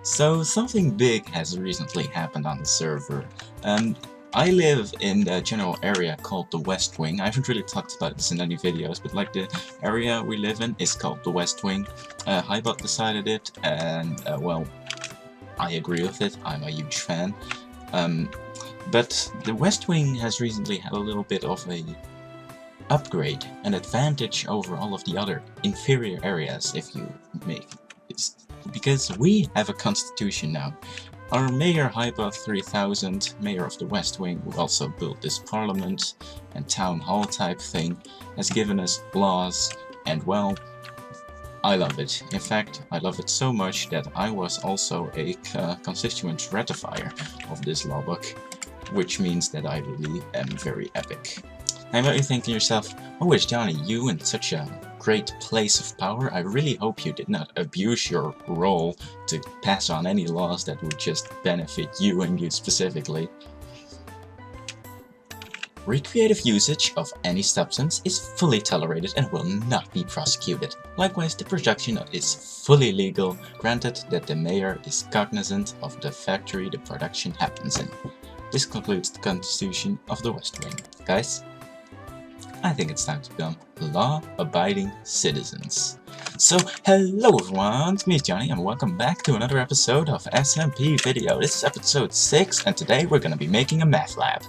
So something big has recently happened on the server. I live in the general area called the West Wing. I haven't really talked about this in any videos, but like the area we live in is called the West Wing. Hibot decided it, and well, I agree with it. I'm a huge fan. But the West Wing has recently had a little bit of a upgrade, an advantage over all of the other inferior areas, if you make it. Because we have a constitution now. Our Mayor Hibot 3000, Mayor of the West Wing, who also built this parliament and town hall type thing, has given us laws, and well, I love it. In fact, I love it so much that I was also a constituent ratifier of this law book, which means that I really am very epic. I might be thinking to yourself, oh, it's Johnny, you in such a great place of power. I really hope you did not abuse your role to pass on any laws that would just benefit you and you specifically. Recreative usage of any substance is fully tolerated and will not be prosecuted. Likewise, the production is fully legal, granted that the mayor is cognizant of the factory the production happens in. This concludes the Constitution of the West Wing. Guys, I think it's time to become law-abiding citizens. So, hello everyone, it's me, Johnny, and welcome back to another episode of SMPVideo. This is episode 6, and today we're gonna be making a math lab.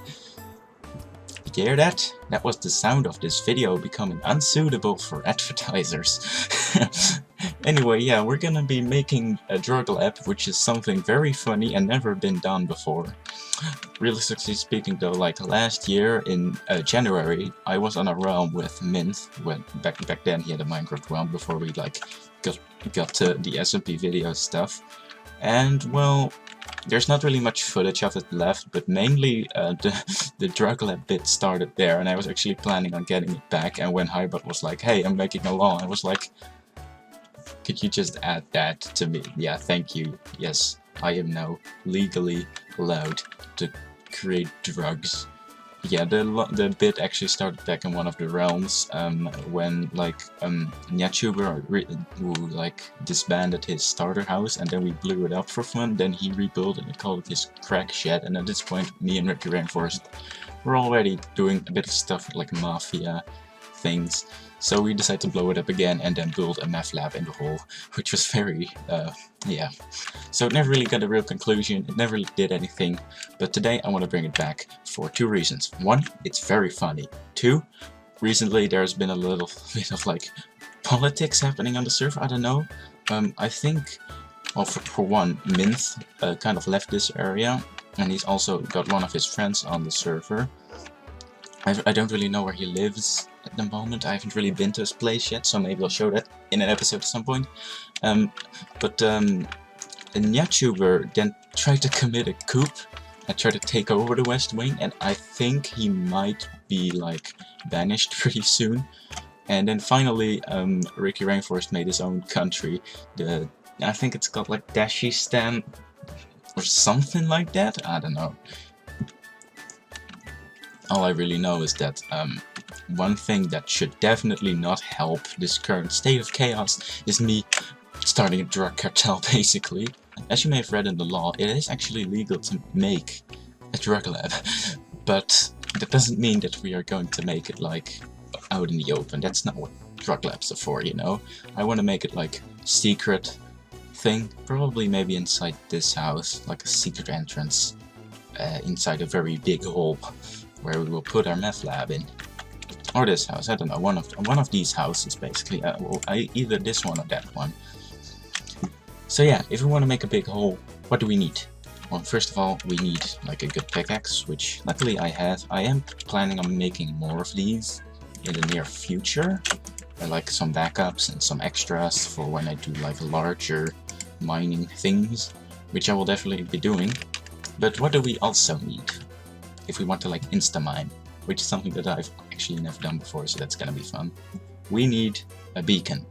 You hear that? That was the sound of this video becoming unsuitable for advertisers. Anyway, yeah, we're gonna be making a drug lab, which is something very funny and never been done before. Realistically speaking though, like last year in January, I was on a realm with Mint, when back then he had a Minecraft realm before we like got to the SMPVideo stuff. And well, there's not really much footage of it left, but mainly the drug lab bit started there, and I was actually planning on getting it back, and when Hibot was like, hey, I'm making a law, I was like, could you just add that to me? Yeah, thank you. Yes, I am now legally allowed to create drugs. Yeah, the bit actually started back in one of the realms when like Nyatuber who like disbanded his starter house, and then we blew it up for fun. Then he rebuilt and called it his crack shed, and at this point me and Ricky Rainforest were already doing a bit of stuff like mafia things. So we decided to blow it up again and then build a meth lab in the hole, which was very, yeah. So it never really got a real conclusion, it never really did anything, but today I want to bring it back for two reasons. One, it's very funny. Two, recently there's been a little bit of like politics happening on the server, I don't know. I think, well, for one, Mint kind of left this area, and he's also got one of his friends on the server. I don't really know where he lives at the moment. I haven't really been to his place yet, so maybe I'll show that in an episode at some point. But Nyatuber then tried to commit a coup and tried to take over the West Wing, and I think he might be like banished pretty soon. And then finally, Ricky Rainforest made his own country. I think it's called like Dashistan or something like that. I don't know. All I really know is that one thing that should definitely not help this current state of chaos is me starting a drug cartel, basically. As you may have read in the law, it is actually legal to make a drug lab, but that doesn't mean that we are going to make it like out in the open. That's not what drug labs are for, you know? I want to make it like secret thing, probably maybe inside this house, like a secret entrance inside a very big hole, where we will put our meth lab in. Or this house, I don't know, one of these houses basically, either this one or that one. So yeah, if we want to make a big hole, what do we need? Well, first of all, we need like a good pickaxe, which luckily I have. I am planning on making more of these in the near future, like some backups and some extras for when I do like larger mining things, which I will definitely be doing. But what do we also need if we want to like insta-mine, which is something that I've actually never done before, so that's gonna be fun? We need a beacon.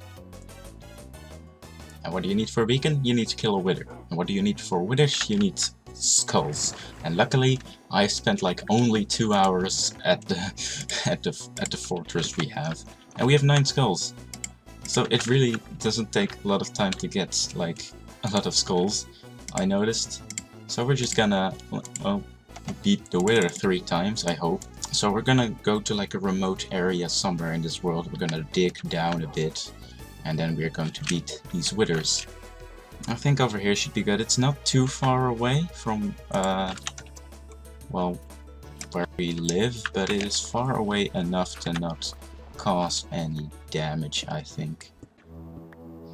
And what do you need for a beacon? You need to kill a wither. And what do you need for withers? You need skulls. And luckily, I spent like only 2 hours at the fortress we have, and we have 9 skulls. So it really doesn't take a lot of time to get like a lot of skulls. I noticed. So we're just gonna, well, beat the wither 3 times, I hope. So we're gonna go to like a remote area somewhere in this world. We're gonna dig down a bit, and then we're going to beat these withers. I think over here should be good. It's not too far away from, well, where we live, but it is far away enough to not cause any damage, I think.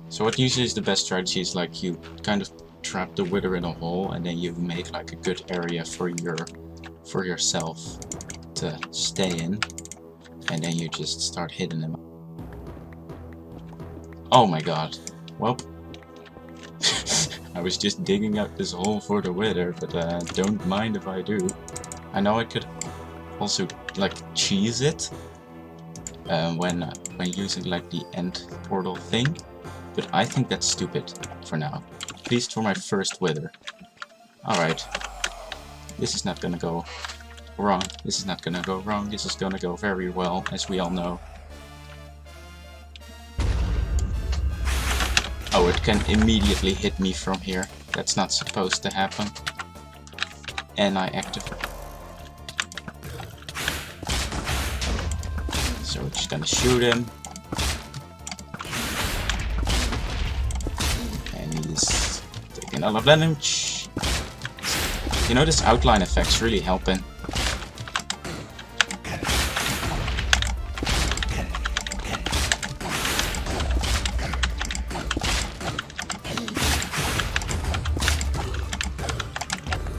So what usually is the best strategy is like you kind of trap the wither in a hole, and then you make like a good area for yourself to stay in, and then you just start hitting them. Oh my god. Well, I was just digging out this hole for the wither, but don't mind if I do. I know I could also like cheese it when using like the end portal thing, but I think that's stupid for now. At least for my first wither. Alright. This is not gonna go wrong. This is not gonna go wrong. This is gonna go very well, as we all know. Oh, it can immediately hit me from here. That's not supposed to happen. And I activate. So we're just gonna shoot him. And he's taking a lot of damage. You know, this outline effect's really helping.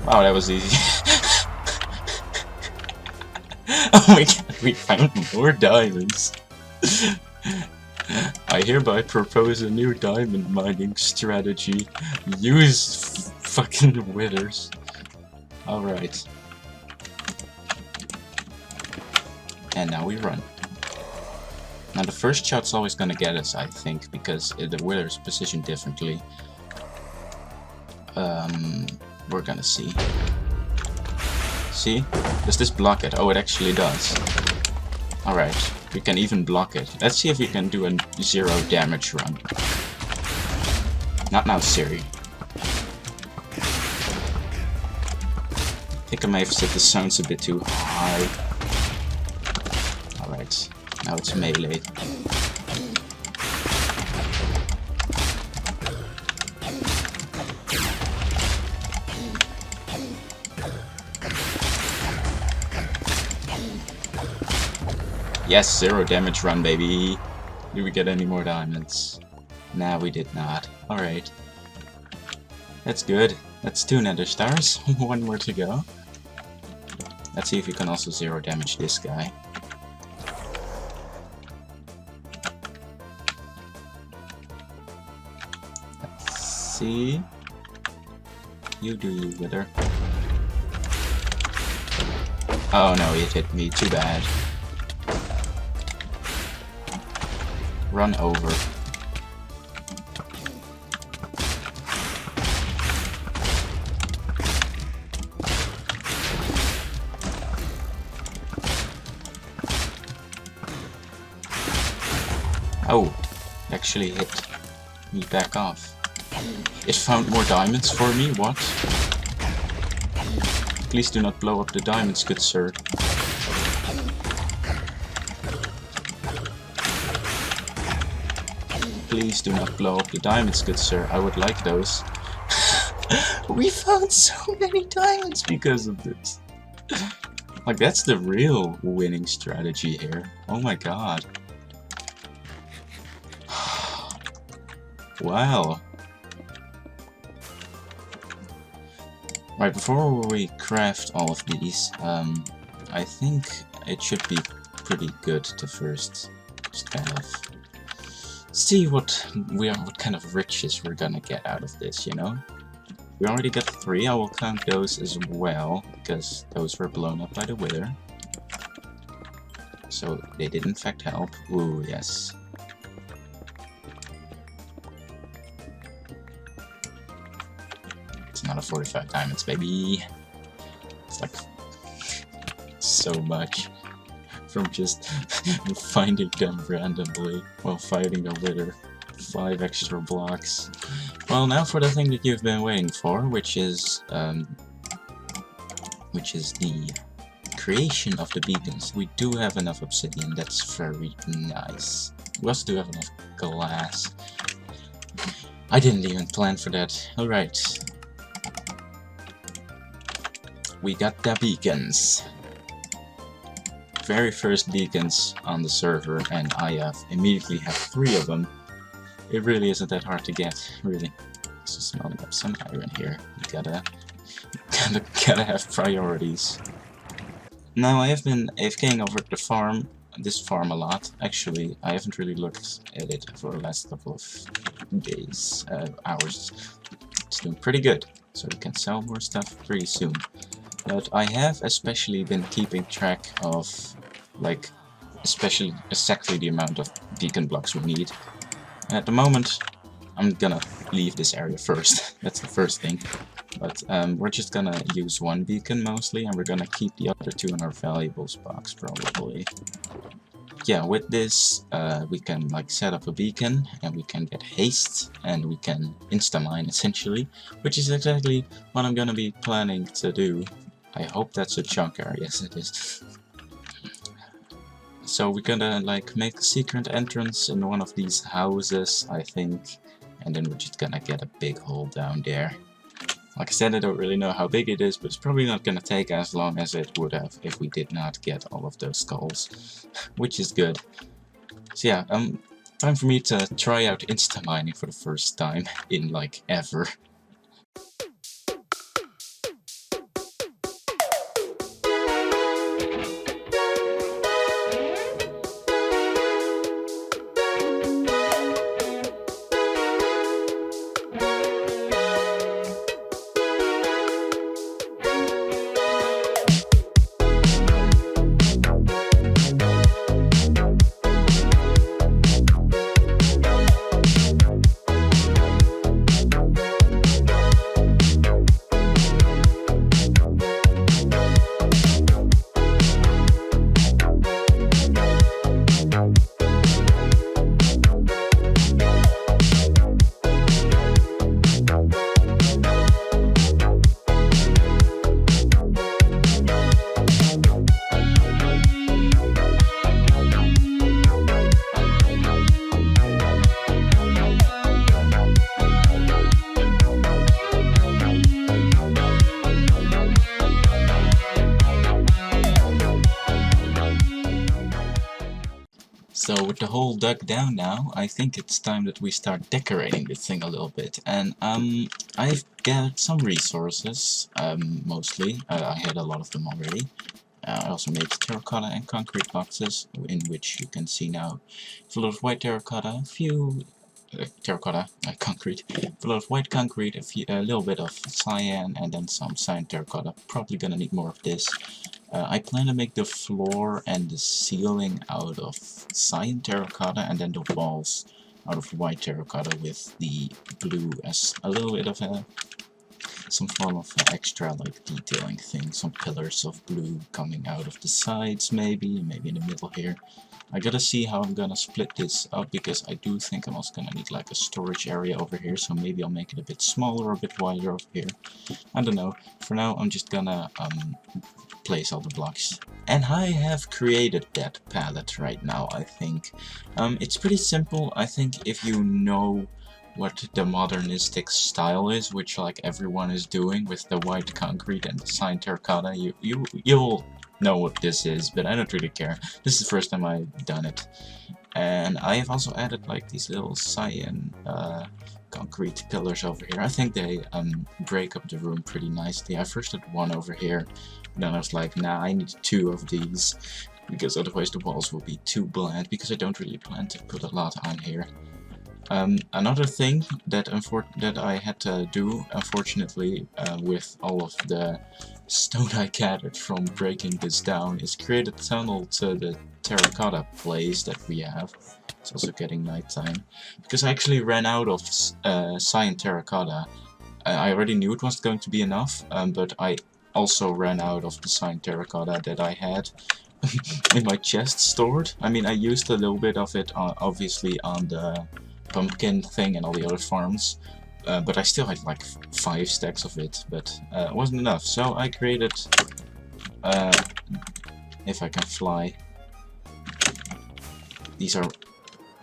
Wow, that was easy. Oh my god, we found more diamonds. I hereby propose a new diamond mining strategy. Use fucking withers. Alright. And now we run. Now the first shot's always gonna get us, I think, because the wither's positioned differently. We're gonna see. See? Does this block it? Oh, it actually does. Alright, we can even block it. Let's see if we can do a 0 damage run. Not now, Siri. I think I may have set the sounds a bit too high. Alright, now it's melee. Yes, 0 damage run, baby. Did we get any more diamonds? Nah, we did not. Alright. That's good. That's 2 nether stars. 1 more to go. Let's see if we can also 0 damage this guy. Let's see. You do you, wither. Oh no, it hit me. Too bad. Run over. Oh, it actually hit me back off. It found more diamonds for me? What? Please do not blow up the diamonds, good sir. Please do not blow up the diamonds, good sir. I would like those. We found so many diamonds because of this. Like, that's the real winning strategy here. Oh my god. Wow. Right, before we craft all of these, I think it should be pretty good to first just kind of see what kind of riches we're gonna get out of this, you know? We already got 3, I will count those as well, because those were blown up by the wither. So they did in fact help. Ooh, yes. It's another 45 diamonds, baby. It's like so much from just finding them randomly while fighting a wither. 5 extra blocks. Well, now for the thing that you've been waiting for, which is the creation of the beacons. We do have enough obsidian, that's very nice. We also do have enough glass. I didn't even plan for that. Alright. We got the beacons. Very first beacons on the server, and I immediately have 3 of them. It really isn't that hard to get, really. Just smelling up some iron here. You gotta have priorities. Now I have been AFKing over the farm, this farm a lot. Actually, I haven't really looked at it for the last couple of days, hours. It's doing pretty good, so we can sell more stuff pretty soon. But I have especially been keeping track of, like, especially exactly the amount of beacon blocks we need. And at the moment, I'm gonna leave this area first. That's the first thing. But we're just gonna use 1 beacon mostly, and we're gonna keep the other 2 in our valuables box probably. Yeah, with this we can like set up a beacon, and we can get haste, and we can insta-mine essentially, which is exactly what I'm gonna be planning to do. I hope that's a chunker. Yes, it is. So we're gonna like make a secret entrance in one of these houses, I think, and then we're just gonna get a big hole down there. Like I said, I don't really know how big it is, but it's probably not gonna take as long as it would have if we did not get all of those skulls, which is good. So yeah, time for me to try out insta-mining for the first time in like ever. So with the hole dug down now, I think it's time that we start decorating this thing a little bit. And I've gathered some resources, mostly. I had a lot of them already. I also made terracotta and concrete boxes, in which you can see now a lot of white terracotta, a few terracotta, concrete, a lot of white concrete, a little bit of cyan, and then some cyan terracotta. Probably gonna need more of this. I plan to make the floor and the ceiling out of cyan terracotta, and then the walls out of white terracotta with the blue as a little bit of some form of extra like detailing thing. Some pillars of blue coming out of the sides, maybe in the middle here. I gotta see how I'm gonna split this up, because I do think I'm also gonna need like a storage area over here, so maybe I'll make it a bit smaller or a bit wider over here. I don't know. For now I'm just gonna place all the blocks. And I have created that palette right now, I think. It's pretty simple. I think if you know what the modernistic style is, which like everyone is doing with the white concrete and the cyan terracotta, you'll know what this is, but I don't really care. This is the first time I've done it. And I have also added like these little cyan concrete pillars over here. I think they break up the room pretty nicely. I first had one over here, then I was like, nah, I need 2 of these, because otherwise the walls will be too bland, because I don't really plan to put a lot on here. Another thing that I had to do, unfortunately, with all of the stone I gathered from breaking this down, is create a tunnel to the terracotta place that we have. It's also getting nighttime, because I actually ran out of cyan terracotta. I already knew it wasn't going to be enough, but I also ran out of the cyan terracotta that I had in my chest stored. I mean, I used a little bit of it obviously on the pumpkin thing and all the other farms, but I still had like 5 stacks of it, but it wasn't enough. So I created, if I can fly, these are,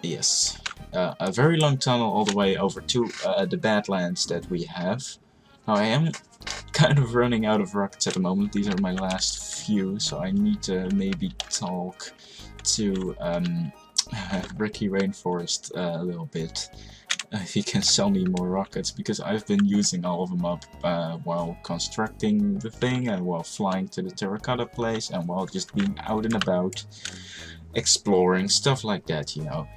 yes, a very long tunnel all the way over to the Badlands that we have. Now I am kind of running out of rockets at the moment. These are my last few, so I need to maybe talk to Ricky Rainforest a little bit. If he can sell me more rockets, because I've been using all of them up while constructing the thing, and while flying to the terracotta place, and while just being out and about exploring, stuff like that, you know.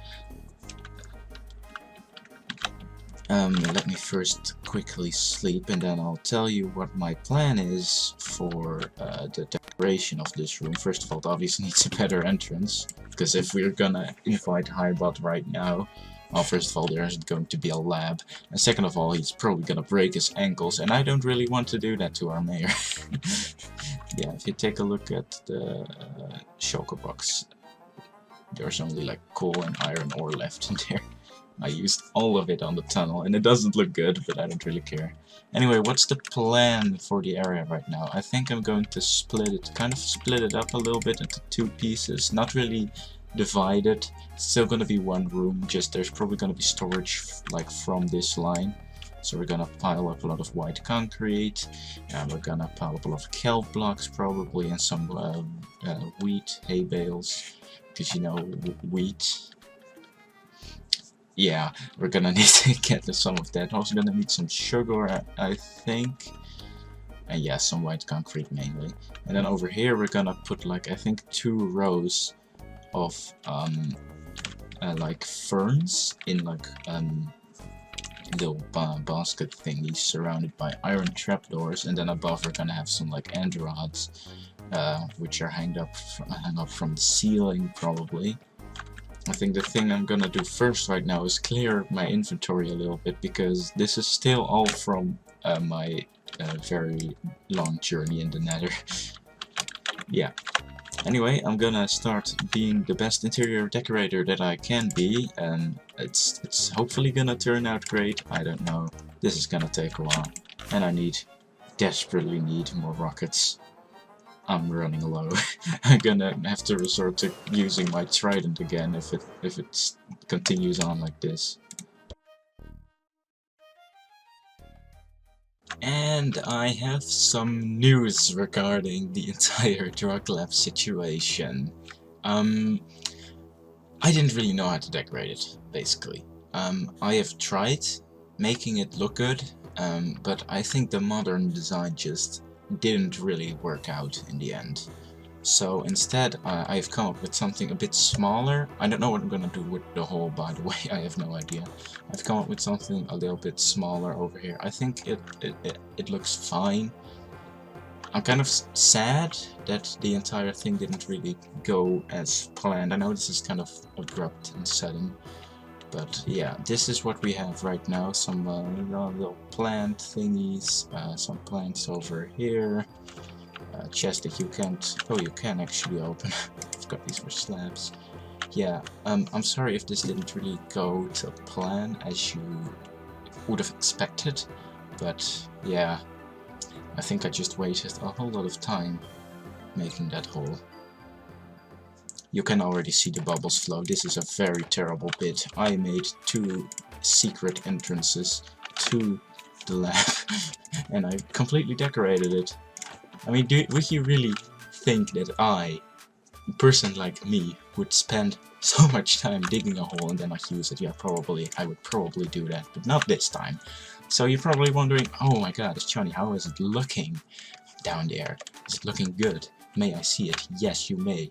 Let me first quickly sleep, and then I'll tell you what my plan is for the decoration of this room. First of all, it obviously needs a better entrance, because if we're gonna invite Hibot right now, well, first of all, there's going to be a lab, and second of all, he's probably gonna break his ankles, and I don't really want to do that to our mayor. Yeah, if you take a look at the shulker box, there's only like coal and iron ore left in there. I used all of it on the tunnel, and it doesn't look good, but I don't really care. Anyway, what's the plan for the area right now? I think I'm going to kind of split it up a little bit into 2 pieces. Not really divided. It's still gonna be one room, just there's probably gonna be storage like from this line. So we're gonna pile up a lot of white concrete, and we're gonna pile up a lot of kelp blocks probably, and some wheat, hay bales, because you know, wheat. Yeah, we're gonna need to get some of that. Also gonna need some sugar, I think. And yeah, some white concrete mainly. And then over here we're gonna put like, I think 2 rows of like ferns in like little basket thingies surrounded by iron trapdoors. And then above we're gonna have some like end rods, which are hung up from the ceiling probably. I think the thing I'm gonna do first right now is clear my inventory a little bit, because this is still all from my very long journey in the Nether. Yeah. Anyway, I'm gonna start being the best interior decorator that I can be, and it's hopefully gonna turn out great. I don't know. This is gonna take a while, and I desperately need more rockets. I'm running low. I'm gonna have to resort to using my trident again if it continues on like this. And I have some news regarding the entire drug lab situation. I didn't really know how to decorate it, basically. I have tried making it look good, but I think the modern design just didn't really work out in the end. So instead I've come up with something a bit smaller. I don't know what I'm gonna do with the hole, by the way. I have no idea. I've come up with something a little bit smaller over here. I think it looks fine. I'm kind of sad that the entire thing didn't really go as planned. I know this is kind of abrupt and sudden, but yeah, this is what we have right now. Some little plant thingies, some plants over here, chest that you can't, oh, you can actually open. I've got these for slabs. Yeah, I'm sorry if this didn't really go to plan as you would have expected, but yeah, I think I just wasted a whole lot of time making that hole. You can already see the bubbles flow. This is a very terrible bit. I made 2 secret entrances to the lab and I completely decorated it. I mean, would you really think that a person like me, would spend so much time digging a hole and then not use it? Yeah, probably. I would probably do that, but not this time. So you're probably wondering, oh my god, Johnny, how is it looking down there? Is it looking good? May I see it? Yes, you may.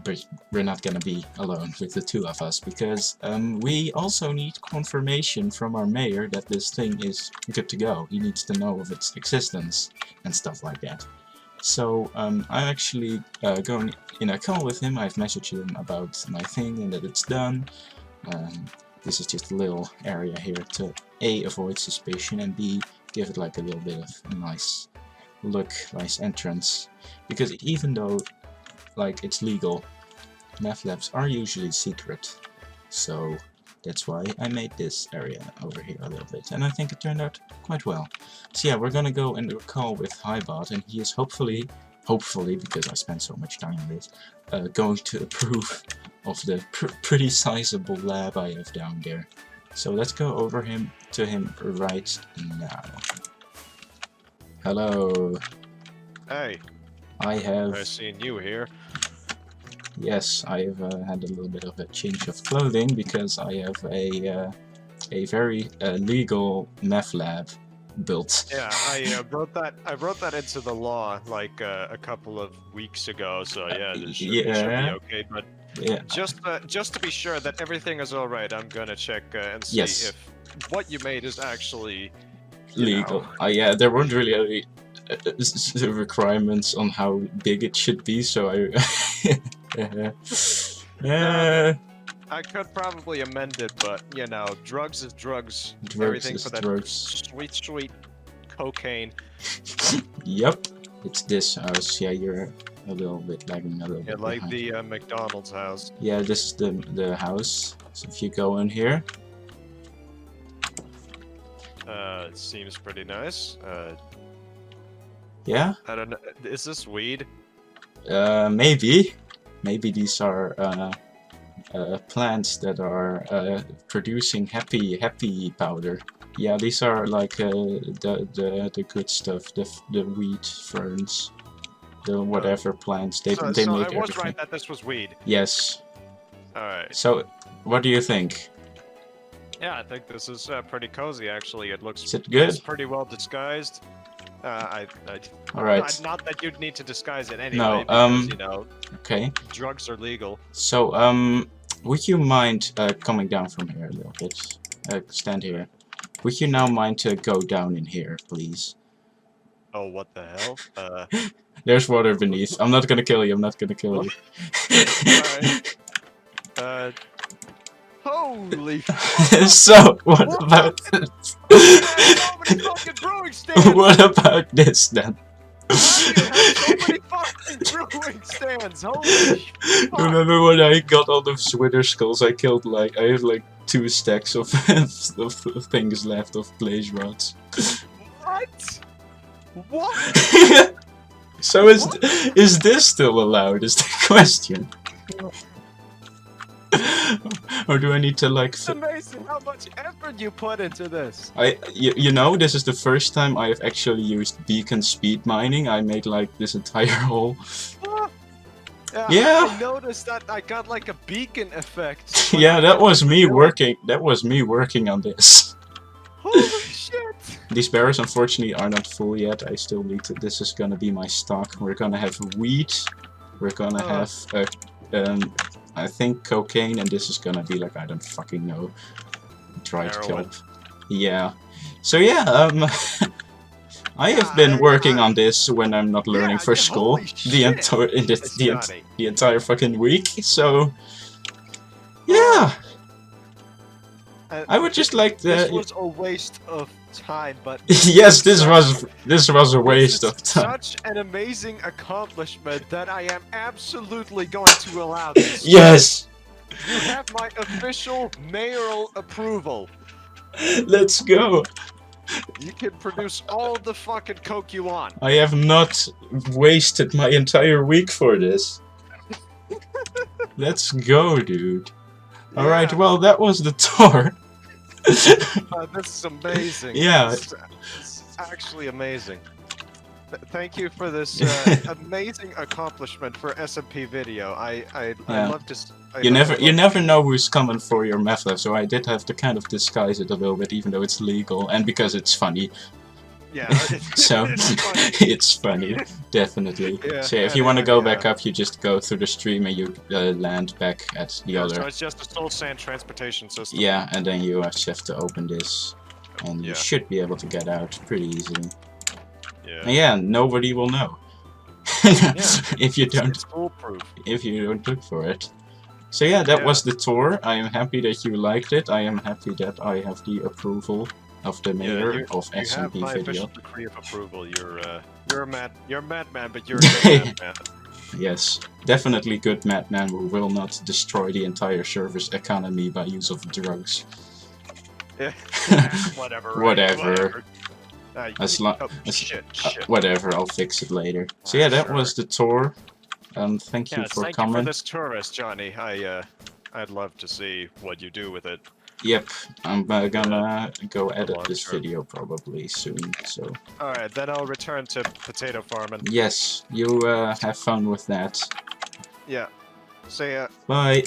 But we're not gonna be alone with the 2 of us, because we also need confirmation from our mayor that this thing is good to go. He needs to know of its existence and stuff like that. So I'm actually going in a call with him. I've messaged him about my thing and that it's done. This is just a little area here to A, avoid suspicion, and B, give it like a little bit of a nice look, nice entrance. Because even though like it's legal, meth labs are usually secret. So That's why I made this area over here a little bit, and I think it turned out quite well. So yeah, we're gonna go and do a call with Hibot, and he is hopefully, because I spent so much time on this, going to approve of the pretty sizable lab I have down there. So let's go over to him right now. Hello. Hey. I have... I've seen you here. Yes, I have had a little bit of a change of clothing because I have a very legal meth lab built. Yeah, I wrote that into the law like a couple of weeks ago. So yeah, it should be okay. But yeah, just to be sure that everything is all right, I'm gonna check and see if what you made is actually legal. Yeah, there weren't really any requirements on how big it should be, so I. I could probably amend it, but you know, drugs is drugs. Everything for that sweet cocaine. Yep, it's this house. Yeah, you're a little bit lagging a little bit. Like behind. the McDonald's house. Yeah, this is the house. So if you go in here. It seems pretty nice. Yeah. I don't know. Is this weed? Maybe. Maybe these are plants that are producing happy powder. Yeah, these are like the good stuff, the wheat ferns, the whatever plants. They so make I was everything. right that this was weed. Yes. All right. So, what do you think? Yeah, I think this is pretty cozy. Actually, it looks. Is it good? It's pretty well disguised. All right. Not that you'd need to disguise it anyway. No. Because, you know. Okay. Drugs are legal. So, would you mind coming down from here a little bit? Stand here. Would you now mind to go down in here, please? Oh, what the hell? There's water beneath. I'm not gonna kill you. I'm not gonna kill you. Alright. Holy So, what about this? What about this then? Why do you have so many fucking brewing stands? Holy fuck. Remember when I got all those wither skulls? I killed I have like 2 stacks of things left of blaze rods. What? What? So is this still allowed? Is the question? Or do I need to like? It's amazing how much effort you put into this. You know, this is the first time I have actually used beacon speed mining. I made like this entire hole. Yeah. I noticed that I got like a beacon effect. Yeah, that was me working. That was me working on this. Holy shit! These barrels unfortunately are not full yet. I still need to. This is gonna be my stock. We're gonna have wheat. We're gonna have I think cocaine, and this is gonna be like, I don't fucking know. Try to kill. Yeah. So yeah, I have been working on this when I'm not learning for school the entire fucking week. So yeah, I would just like to. This was a waste of time, but yes, this was a waste of time. Such an amazing accomplishment that I am absolutely going to allow this. Yes. You have my official mayoral approval. Let's go. You can produce all the fucking coke you want. I have not wasted my entire week for this. Let's go, dude. Yeah. Alright, well, that was the tour. This is amazing. Yeah. It's actually amazing. Thank you for this amazing accomplishment for SMPVideo. I love to. You never know who's coming for your meth lab, so I did have to kind of disguise it a little bit, even though it's legal, and because it's funny. Yeah. So it's funny, definitely. Yeah, so if you want to go back up, you just go through the stream and you land back at the other. So it's just a soul sand transportation system. Yeah, and then you just have to open this, and you should be able to get out pretty easily. Yeah. And yeah, nobody will know if you don't. It's foolproof. If you don't look for it. So yeah, that was the tour. I am happy that you liked it. I am happy that I have the approval of the mayor of SMPVideo. You have my official decree of approval. You're a madman, but you're a good madman. Yes, definitely good madman who will not destroy the entire server's economy by use of drugs. Yeah, whatever, right? Whatever. As long oh, as shit. whatever, I'll fix it later. So yeah, that Sure. was the tour. Thank you Yes, for thank you coming. for this tourist, Johnny. I'd love to see what you do with it. Yep, I'm gonna go edit long this term. video probably soon. So Alright, then I'll return to potato farming. yes, you have fun with that. Yeah. See ya. Bye.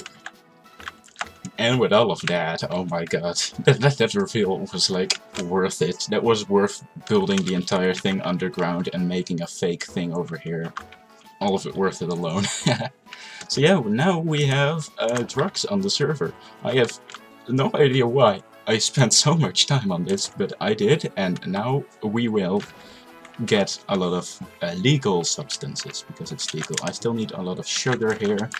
And with all of that, oh my god, that reveal was like worth it. That was worth building the entire thing underground and making a fake thing over here. All of it worth it alone. So yeah, now we have drugs on the server. I have no idea why I spent so much time on this, but I did, and now we will get a lot of legal substances, because it's legal. I still need a lot of sugar here.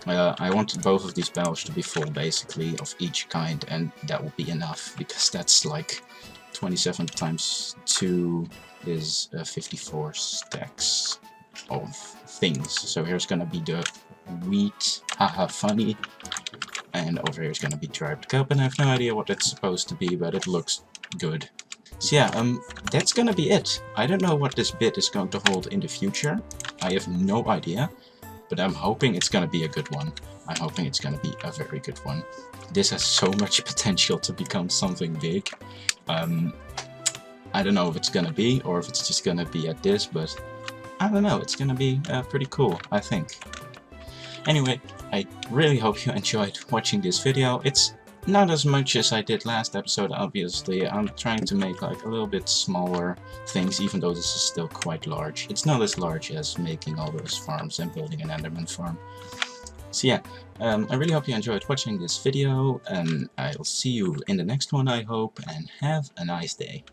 I want both of these barrels to be full, basically, of each kind, and that will be enough, because that's like 27 times 2 is 54 stacks of things. So here's gonna be the wheat, haha, funny, and over here is gonna be dried cup, and I have no idea what it's supposed to be, but it looks good. So yeah, that's gonna be it. I don't know what this bit is going to hold in the future. I have no idea. But I'm hoping it's gonna be a good one. I'm hoping it's gonna be a very good one. This has so much potential to become something big. I don't know if it's gonna be, or if it's just gonna be at this, but I don't know, it's gonna be pretty cool, I think. Anyway, I really hope you enjoyed watching this video. It's not as much as I did last episode, obviously. I'm trying to make like a little bit smaller things, even though this is still quite large. It's not as large as making all those farms and building an Enderman farm. So yeah, I really hope you enjoyed watching this video, and I'll see you in the next one, I hope, and have a nice day.